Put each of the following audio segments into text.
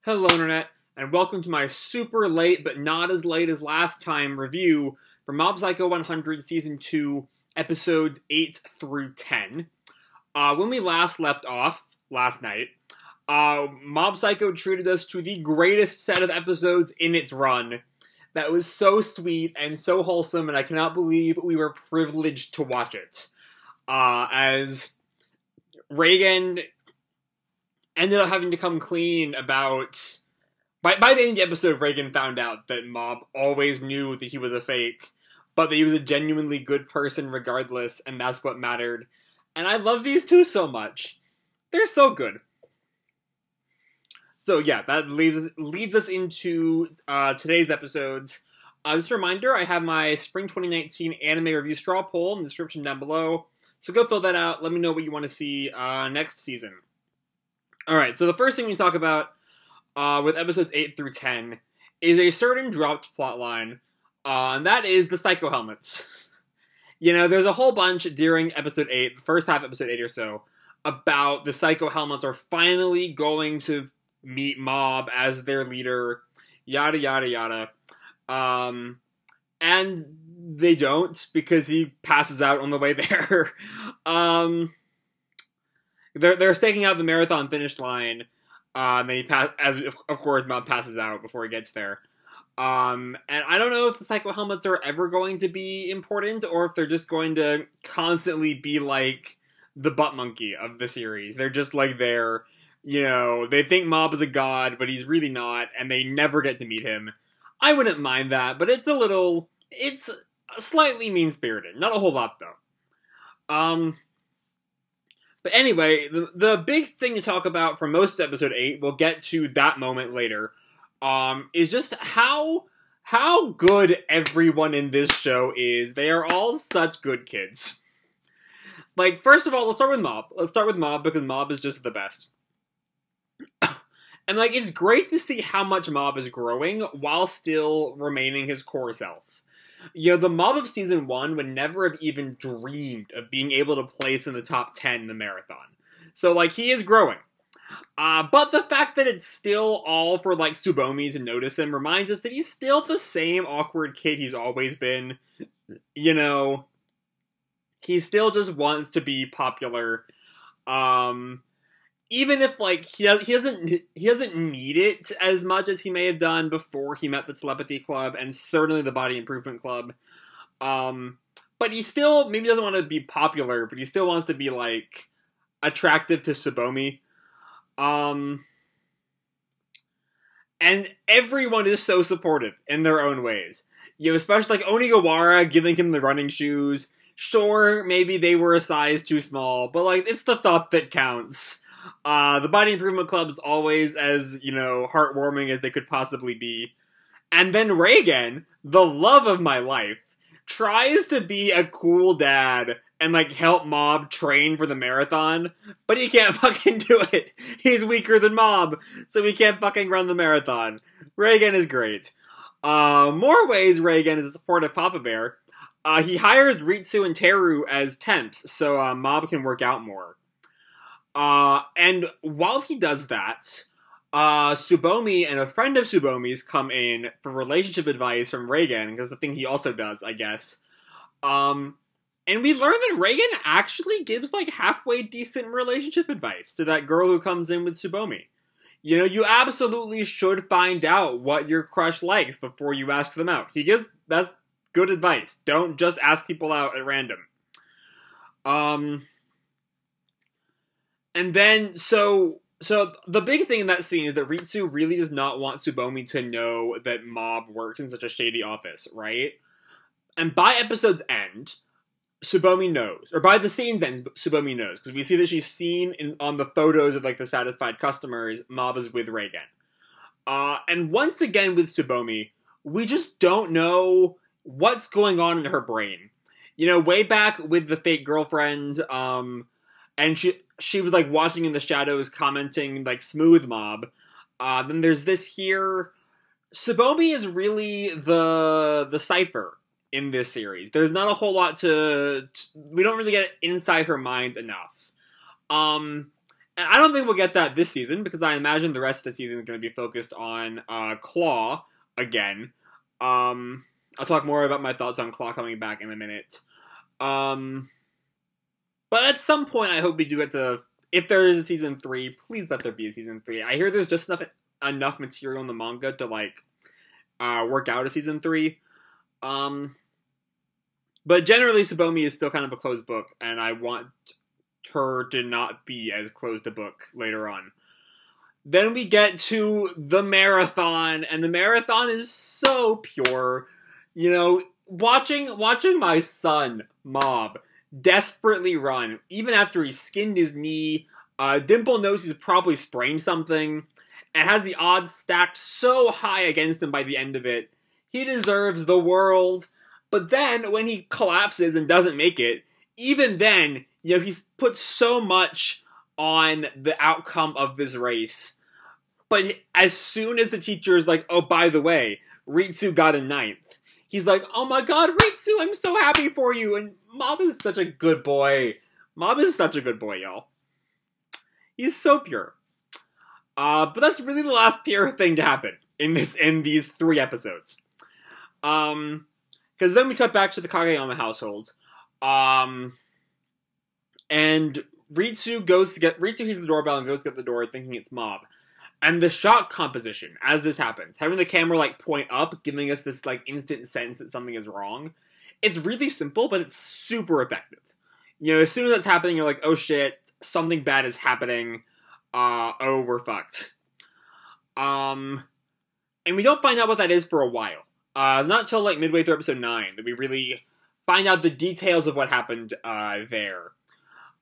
Hello Internet, and welcome to my super late, but not as late as last time, review for Mob Psycho 100 Season 2, Episodes 8 through 10. When we last left off, last night, Mob Psycho treated us to the greatest set of episodes in its run. That was so sweet and so wholesome, and I cannot believe we were privileged to watch it. As Reagan ended up having to come clean about... By the end of the episode, Reagan found out that Mob always knew that he was a fake, but that he was a genuinely good person regardless, and that's what mattered. And I love these two so much. They're so good. So yeah, that leads us into today's episodes. Just a reminder, I have my Spring 2019 Anime Review Straw Poll in the description down below. So go fill that out, let me know what you want to see next season. Alright, so the first thing we talk about with episodes 8 through 10 is a certain dropped plotline, and that is the Psycho Helmets. You know, there's a whole bunch during episode 8, the first half of episode 8 or so, about the Psycho Helmets are finally going to meet Mob as their leader, yada yada yada. And they don't, because he passes out on the way there. They're staking out the marathon finish line. Then he of course, Mob passes out before he gets there. And I don't know if the Psycho Helmets are ever going to be important, or if they're just going to constantly be like the butt monkey of the series. They're just like there, you know, they think Mob is a god, but he's really not, and they never get to meet him. I wouldn't mind that, but it's slightly mean-spirited. Not a whole lot, though. But anyway, the big thing to talk about for most of episode 8, we'll get to that moment later, is just how good everyone in this show is. They are all such good kids. Like, first of all, let's start with Mob. Let's start with Mob, because Mob is just the best. And, like, it's great to see how much Mob is growing, while still remaining his core self. You know, the Mob of Season 1 would never have even dreamed of being able to place in the top 10 in the marathon. So, like, he is growing. But the fact that it's still all for, like, Tsubomi to notice him reminds us that he's still the same awkward kid he's always been. You know, he still just wants to be popular. Even if, like, he doesn't need it as much as he may have done before he met the Telepathy Club, and certainly the Body Improvement Club. But he still maybe doesn't want to be popular, but he still wants to be, like, attractive to Tsubomi. And everyone is so supportive in their own ways. You know, especially, like, Onigawara giving him the running shoes. Sure, maybe they were a size too small, but, like, it's the thought that counts. The Body Improvement Club is always as, you know, heartwarming as they could possibly be. And then Reagan, the love of my life, tries to be a cool dad and, like, help Mob train for the marathon, but he can't fucking do it. He's weaker than Mob, so he can't fucking run the marathon. Reagan is great. More ways Reagan is a supportive Papa Bear. He hires Ritsu and Teru as temps, so Mob can work out more. And while he does that, Tsubomi and a friend of Tsubomi's come in for relationship advice from Reagan, because the thing he also does, I guess. And we learn that Reagan actually gives, like, halfway decent relationship advice to that girl who comes in with Tsubomi. You know, you absolutely should find out what your crush likes before you ask them out. That's good advice. Don't just ask people out at random. And then, so the big thing in that scene is that Ritsu really does not want Tsubomi to know that Mob works in such a shady office, right? And by episode's end, Tsubomi knows. Or by the scene's end, Tsubomi knows. Because we see that she's seen on the photos of, like, the satisfied customers, Mob is with Reagan. And once again with Tsubomi, we just don't know what's going on in her brain. You know, way back with the fake girlfriend, and she was, like, watching in the shadows, commenting, like, smooth Mob. Then there's this here. Tsubomi is really the cipher in this series. There's not a whole lot we don't really get inside her mind enough. And I don't think we'll get that this season, because I imagine the rest of the season is going to be focused on Claw again. I'll talk more about my thoughts on Claw coming back in a minute. But at some point, I hope we do get to... If there is a season 3, please let there be a season 3. I hear there's just enough material in the manga to, like, work out a season 3. But generally, Tsubomi is still kind of a closed book, and I want her to not be as closed a book later on. Then we get to the marathon, and the marathon is so pure. You know, watching my son, Mob, desperately run, even after he skinned his knee. Dimple knows he's probably sprained something, and has the odds stacked so high against him by the end of it. He deserves the world. But then, when he collapses and doesn't make it, even then, you know, he's put so much on the outcome of this race. But as soon as the teacher is like, oh, by the way, Ritsu got a 9th, he's like, oh my god, Ritsu, I'm so happy for you. And Mob is such a good boy. Mob is such a good boy, y'all. He's so pure. But that's really the last pure thing to happen in these 3 episodes. Because then we cut back to the Kageyama household. And Ritsu hears the doorbell and goes to get the door thinking it's Mob. And the shot composition, as this happens, having the camera, like, point up, giving us this, like, instant sense that something is wrong, it's really simple, but it's super effective. You know, as soon as that's happening, you're like, oh shit, something bad is happening, oh, we're fucked. And we don't find out what that is for a while. Not until, like, midway through episode 9 that we really find out the details of what happened, there.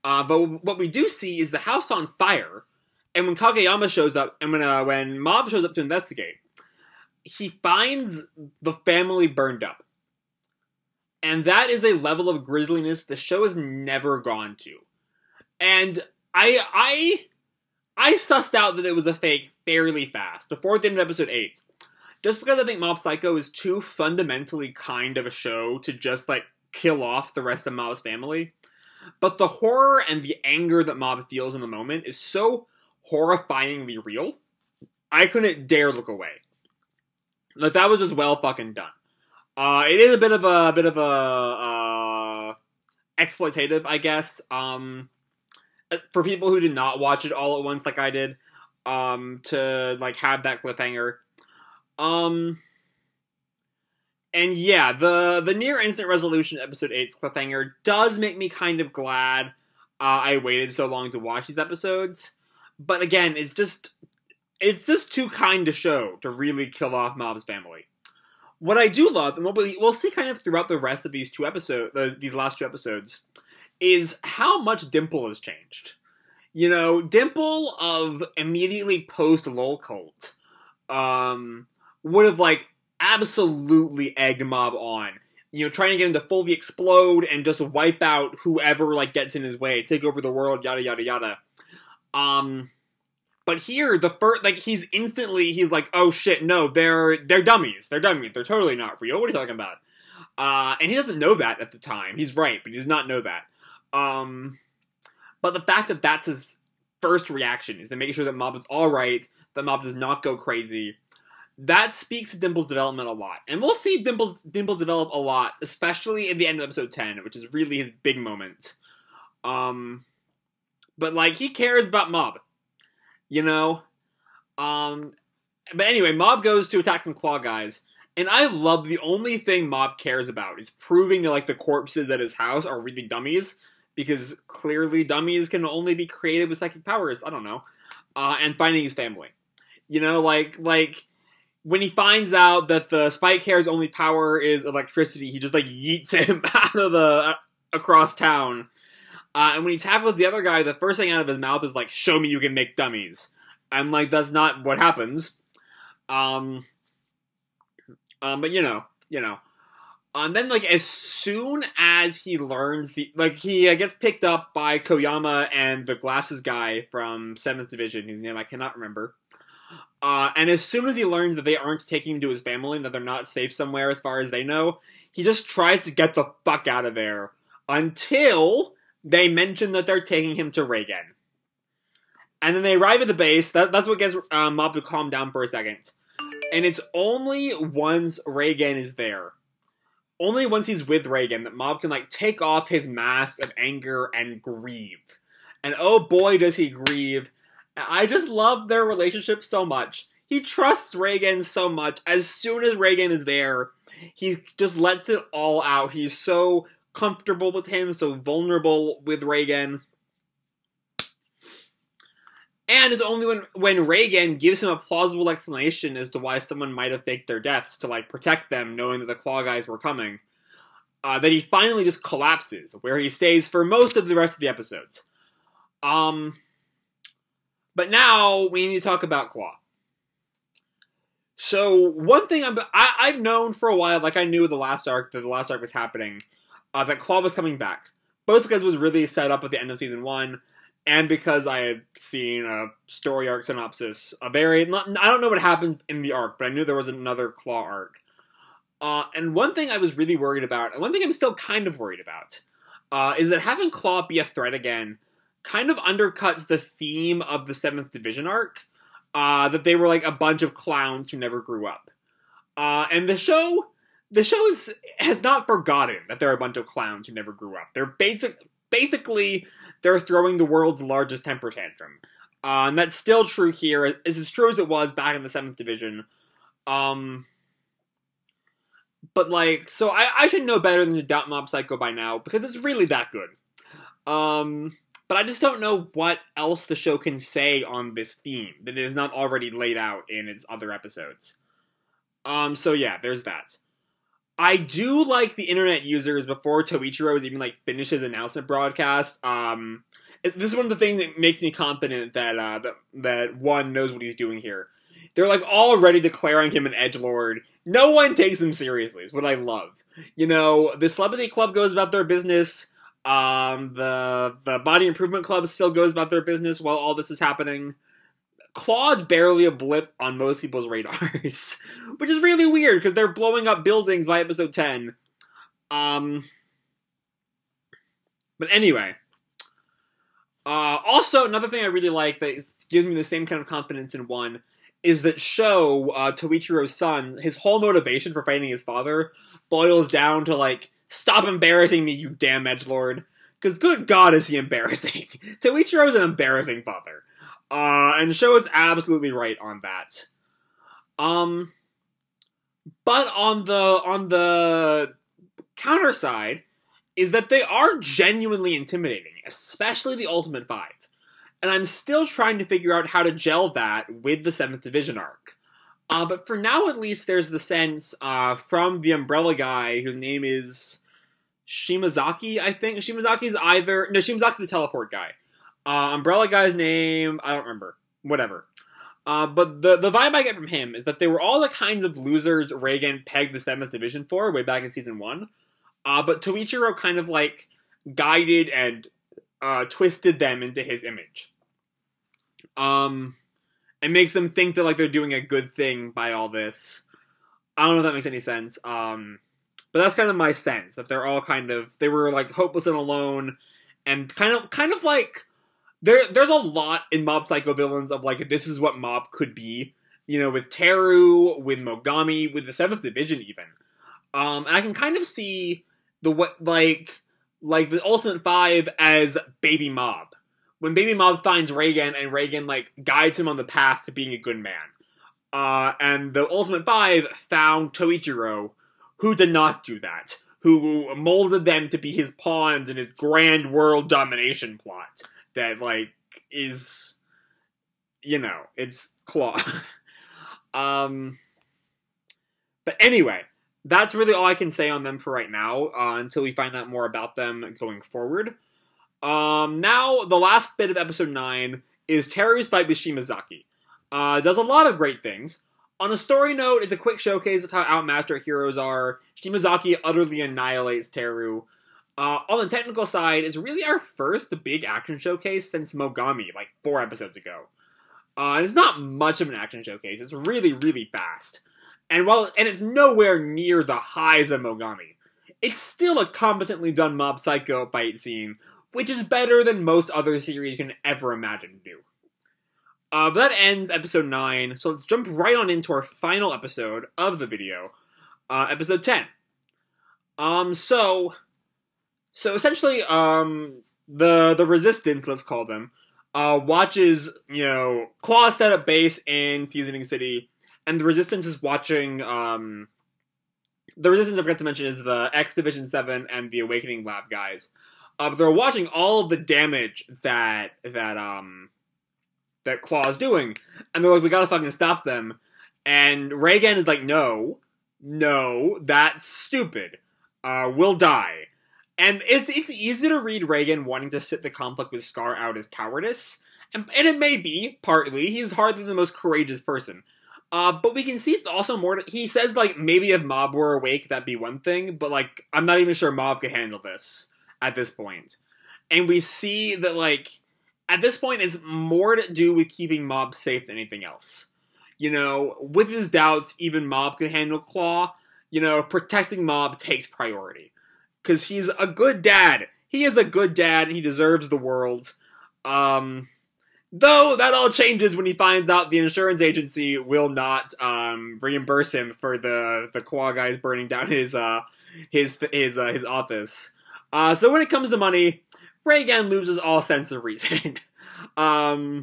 But what we do see is the house on fire, and when Kageyama shows up, and when Mob shows up to investigate, he finds the family burned up. And that is a level of grisliness the show has never gone to. And I sussed out that it was a fake fairly fast, before the end of episode 8. Just because I think Mob Psycho is too fundamentally kind of a show to just, like, kill off the rest of Mob's family. But the horror and the anger that Mob feels in the moment is so horrifyingly real, I couldn't dare look away. Like, that was just well fucking done. It is a bit of a exploitative, I guess, for people who did not watch it all at once like I did, to, like, have that cliffhanger. And yeah, the near instant resolution episode 8's cliffhanger does make me kind of glad I waited so long to watch these episodes. But again, it's just too kind a show to really kill off Mob's family. What I do love, and we'll see kind of throughout the rest of these these last 2 episodes, is how much Dimple has changed. You know, Dimple of immediately post-LOL Cult, would have, like, absolutely egged Mob on. You know, trying to get him to fully explode and just wipe out whoever, like, gets in his way, take over the world, yada yada yada. But here, he's like, oh shit, no, they're dummies. They're dummies. They're totally not real. What are you talking about? And he doesn't know that at the time. He's right, but he does not know that. But the fact that that's his first reaction is to make sure that Mob is alright, that Mob does not go crazy, that speaks to Dimple's development a lot. And we'll see Dimple develop a lot, especially in the end of episode 10, which is really his big moment. But, like, he cares about Mob. You know? But anyway, Mob goes to attack some Claw guys, and I love the only thing Mob cares about is proving that, like, the corpses at his house are really dummies, because clearly dummies can only be created with psychic powers, I don't know, and finding his family. You know, like, when he finds out that the Spike Hair's only power is electricity, he just, like, yeets him out of across town. And when he tackles the other guy, the first thing out of his mouth is like, show me you can make dummies. And, like, that's not what happens. But you know. And then, like, as soon as he learns he gets picked up by Koyama and the glasses guy from 7th Division, whose name I cannot remember. And as soon as he learns that they aren't taking him to his family and that they're not safe somewhere as far as they know, he just tries to get the fuck out of there. Until they mention that they're taking him to Reigen. And then they arrive at the base. That's what gets Mob to calm down for a second. And it's only once Reigen is there, only once he's with Reigen, that Mob can, like, take off his mask of anger and grieve. And oh boy, does he grieve. I just love their relationship so much. He trusts Reigen so much. As soon as Reigen is there, he just lets it all out. He's so comfortable with him, so vulnerable with Reigen. And it's only when Reigen gives him a plausible explanation as to why someone might have faked their deaths to, like, protect them, knowing that the Claw guys were coming, that he finally just collapses, where he stays for most of the rest of the episodes. But now we need to talk about Claw. So, one thing I've known for a while, like I knew the last arc, that the last arc was happening, that Claw was coming back. Both because it was really set up at the end of Season 1, and because I had seen a story arc synopsis, I don't know what happened in the arc, but I knew there was another Claw arc. And one thing I was really worried about, and one thing I'm still kind of worried about, is that having Claw be a threat again kind of undercuts the theme of the 7th Division arc, that they were like a bunch of clowns who never grew up. And the show has not forgotten that they're a bunch of clowns who never grew up. They're basically, they're throwing the world's largest temper tantrum. And that's still true here. It's as true as it was back in the 7th Division. But, like, so I should know better than to doubt Mob Psycho by now, because it's really that good. But I just don't know what else the show can say on this theme that is not already laid out in its other episodes. So yeah, there's that. I do like the internet users before Toichiro's even, like, finished his announcement broadcast. This is one of the things that makes me confident that, that One knows what he's doing here. They're, like, already declaring him an edgelord. No one takes him seriously, is what I love. You know, the Celebrity Club goes about their business. The Body Improvement Club still goes about their business while all this is happening. Claw's barely a blip on most people's radars, which is really weird because they're blowing up buildings by episode 10. But anyway. Also, another thing I really like that gives me the same kind of confidence in One is that Sho, Toichiro's son, his whole motivation for fighting his father boils down to, like, stop embarrassing me, you damn edgelord. Because good God is he embarrassing. Toichiro's an embarrassing father. And Sho is absolutely right on that. But on the counter side is that they are genuinely intimidating, especially the Ultimate Five. And I'm still trying to figure out how to gel that with the 7th Division arc. But for now, at least, there's the sense from the Umbrella guy, whose name is Shimazaki, I think. Shimazaki's the teleport guy. Umbrella guy's name, I don't remember. Whatever. But the vibe I get from him is that they were all the kinds of losers Reigen pegged the 7th Division for way back in Season 1. But Toichiro kind of, like, guided and twisted them into his image. And makes them think that, like, they're doing a good thing by all this. I don't know if that makes any sense. But that's kind of my sense, that they're all they were, like, hopeless and alone, and kind of like, there's a lot in Mob Psycho villains of, like, this is what Mob could be, you know, with Teru, with Mogami, with the 7th Division even. And I can kind of see the Ultimate Five as Baby Mob. When Baby Mob finds Reigen, and Reigen, like, guides him on the path to being a good man. And the Ultimate Five found Toichiro, who did not do that. Who molded them to be his pawns in his grand world domination plot. That, like, is, you know, it's Claw. But anyway, that's really all I can say on them for right now, until we find out more about them going forward. Now, the last bit of episode 9 is Teru's fight with Shimazaki. Does a lot of great things. On a story note, it's a quick showcase of how outmatched our heroes are. Shimazaki utterly annihilates Teru. On the technical side, it's really our first big action showcase since Mogami, like 4 episodes ago. And it's not much of an action showcase. It's really, really fast. And it's nowhere near the highs of Mogami, it's still a competently done Mob Psycho fight scene, which is better than most other series can ever imagine to do. But that ends episode 9, so let's jump right on into our final episode of the video, episode 10. So essentially, the Resistance, let's call them, watches, Claw set up base in Seasoning City, and the Resistance is watching, the Resistance, I forgot to mention, is the X Division 7 and the Awakening Lab guys. But they're watching all of the damage that Claw's doing, and they're like, we gotta fucking stop them. And Reagan is like, no, that's stupid. We'll die. And it's easy to read Reagan wanting to sit the conflict with Scar out as cowardice, and it may be, partly, he's hardly the most courageous person. But we can see it's also more, he says, like, maybe if Mob were awake, that'd be one thing, but, like, I'm not even sure Mob could handle this at this point. And we see that, like, at this point, it's more to do with keeping Mob safe than anything else. With his doubts, even Mob can handle Claw. Protecting Mob takes priority. Because he's a good dad. He is a good dad, and he deserves the world. Though, that all changes when he finds out the insurance agency will not, reimburse him for the Claw guys burning down his office. So when it comes to money, Reagan loses all sense of reason. So,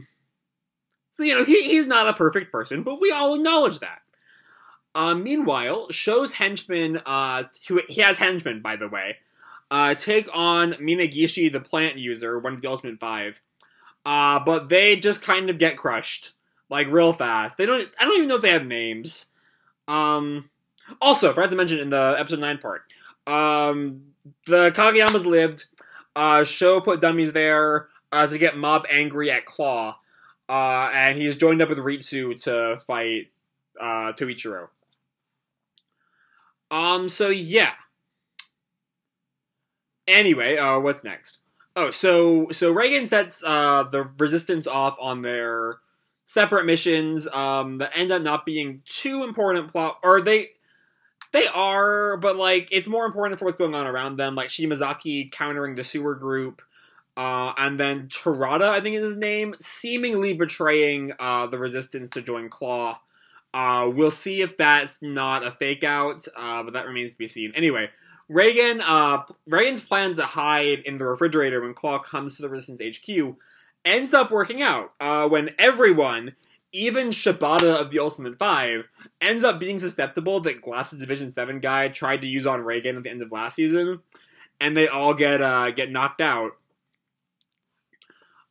he's not a perfect person, but we all acknowledge that. Meanwhile, Sho's henchmen, he has henchmen, by the way, take on Minagishi, the plant user, one of the Ultimate 5. But they just kind of get crushed, like, real fast. I don't even know if they have names. Also, forgot to mention in the episode 9 part, the Kageyamas lived. Sho put dummies there to get Mob angry at Claw, and he's joined up with Ritsu to fight Toichiro. So yeah. Anyway, what's next? Oh, so Reagan sets the Resistance off on their separate missions that end up not being too important plot, or they are, but, like, it's more important for what's going on around them, like Shimazaki countering the sewer group, and then Terada, I think is his name, seemingly betraying the Resistance to join Claw. We'll see if that's not a fake out, but that remains to be seen. Anyway, Reagan's plan to hide in the refrigerator when Claw comes to the Resistance HQ ends up working out, when everyone, even Shibata of the Ultimate 5, ends up being susceptible that Glass's Division 7 guy tried to use on Reagan at the end of last season, and they all get knocked out.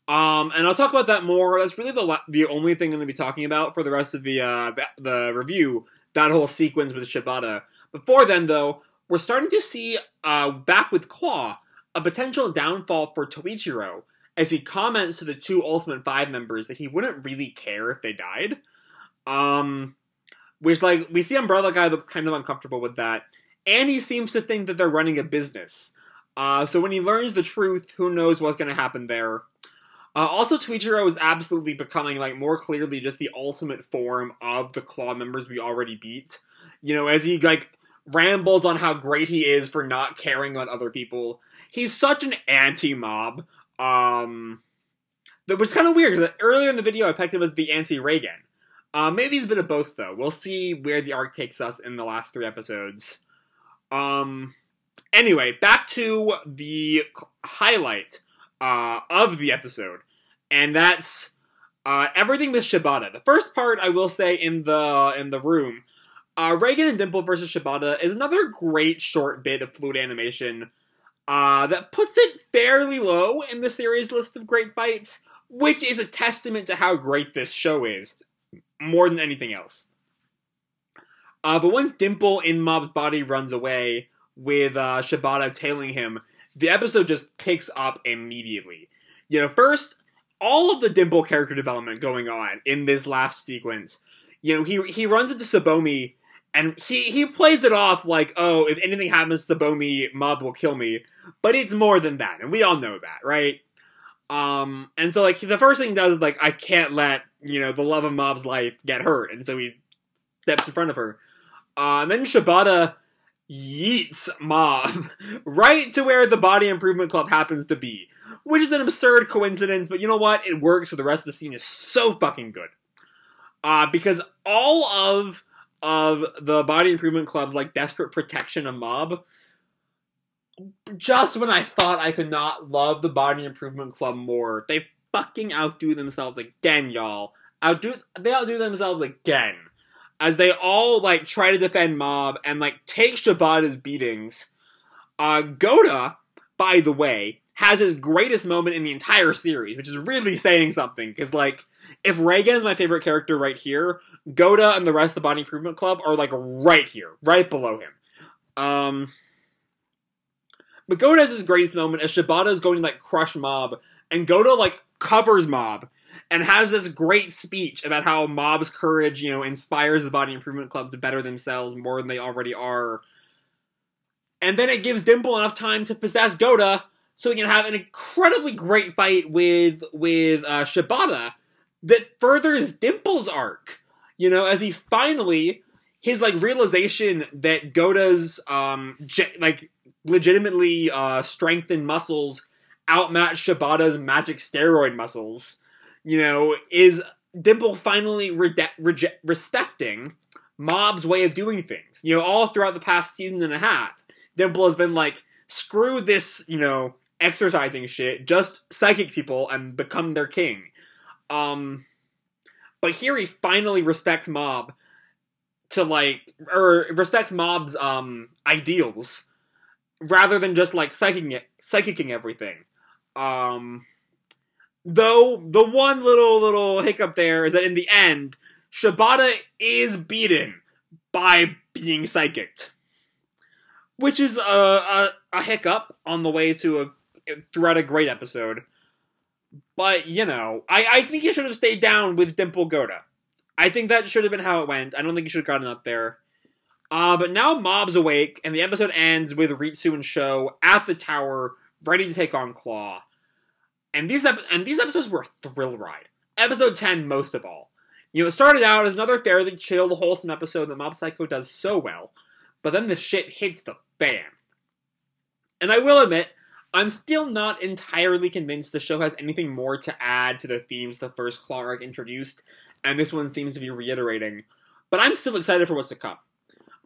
And I'll talk about that more. That's really the only thing I'm going to be talking about for the rest of the review, that whole sequence with Shibata. Before then, though, we're starting to see, back with Claw, a potential downfall for Toichiro, as he comments to the 2 Ultimate 5 members that he wouldn't really care if they died. Which, like, we see Umbrella Guy looks kind of uncomfortable with that, and he seems to think that they're running a business. So when he learns the truth, who knows what's going to happen there. Also, Toichiro is absolutely becoming, like, more clearly just the ultimate form of the Claw members we already beat. As he, like, rambles on how great he is for not caring about other people. He's such an anti-Mob. That was kind of weird, because earlier in the video I picked him as the anti-Reagan. Maybe he's a bit of both, though. We'll see where the arc takes us in the last 3 episodes. Anyway, back to the highlight of the episode. And that's everything with Shibata. The first part, I will say, in the room, Reagan and Dimple versus Shibata is another great short bit of fluid animation that puts it fairly low in the series list of great fights, which is a testament to how great this show is, more than anything else. But once Dimple in Mob's body runs away, with Shibata tailing him, the episode just picks up immediately. First, all of the Dimple character development going on in this last sequence. He runs into Sabomi, and he plays it off like, oh, if anything happens to Sabomi, Mob will kill me. But it's more than that, and we all know that, right? And so, like, the first thing he does is, like, I can't let, the love of Mob's life get hurt, and so he steps in front of her. And then Shibata yeets Mob right to where the Body Improvement Club happens to be, which is an absurd coincidence, but you know what? It works, so the rest of the scene is so fucking good. Because all of the Body Improvement Club's, like, desperate protection of Mob, just when I thought I could not love the Body Improvement Club more, they fucking outdo themselves again, y'all. They outdo themselves again. As they all, like, try to defend Mob and, like, take Shibata's beatings. Goda, by the way, has his greatest moment in the entire series, which is really saying something, because, like, if Reigen is my favorite character right here, Goda and the rest of the Body Improvement Club are, like, right here, right below him. But Goda has his greatest moment as Shibata is going to, like, crush Mob, and Goda, like, covers Mob, and has this great speech about how Mob's courage, you know, inspires the Body Improvement Club to better themselves more than they already are. And then it gives Dimple enough time to possess Goda, so he can have an incredibly great fight with Shibata that furthers Dimple's arc. You know, as he finally, his, like, realization that Goda's, like, legitimately strengthened muscles outmatch Shibata's magic steroid muscles, you know, is Dimple finally respecting Mob's way of doing things. You know, all throughout the past season and a half, Dimple has been like, screw this, you know, exercising shit, just psychic people and become their king. But here he finally respects Mob to, like, or respects Mob's, ideals, rather than just, like, psychicking everything. Though, the one little hiccup there is that in the end, Shibata is beaten by being psychicked. Which is a hiccup on the way to throughout a great episode. But, you know, I think he should have stayed down with Dimple Goda. I think that should have been how it went. I don't think he should have gotten up there. But now Mob's awake, and the episode ends with Ritsu and Sho at the tower, ready to take on Claw. And these episodes were a thrill ride. Episode 10, most of all. You know, it started out as another fairly chill, wholesome episode that Mob Psycho does so well, but then the shit hits the fan. And I will admit, I'm still not entirely convinced the show has anything more to add to the themes the first Claw arc introduced, and this one seems to be reiterating. But I'm still excited for what's to come.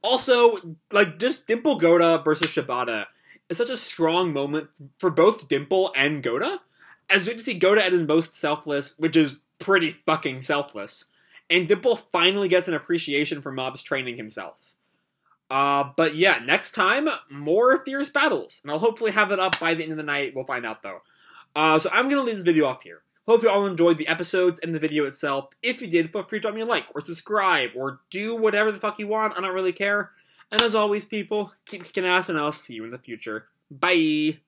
Also, like, just Dimple Goda versus Shibata is such a strong moment for both Dimple and Goda, as we get to see Goda at his most selfless, which is pretty fucking selfless, and Dimple finally gets an appreciation for Mob's training himself. But yeah, next time, more fierce battles, and I'll hopefully have it up by the end of the night. We'll find out, though. So I'm gonna leave this video off here. Hope you all enjoyed the episodes and the video itself. If you did, feel free to drop me a like, or subscribe, or do whatever the fuck you want. I don't really care. And as always, people, keep kicking ass, and I'll see you in the future. Bye!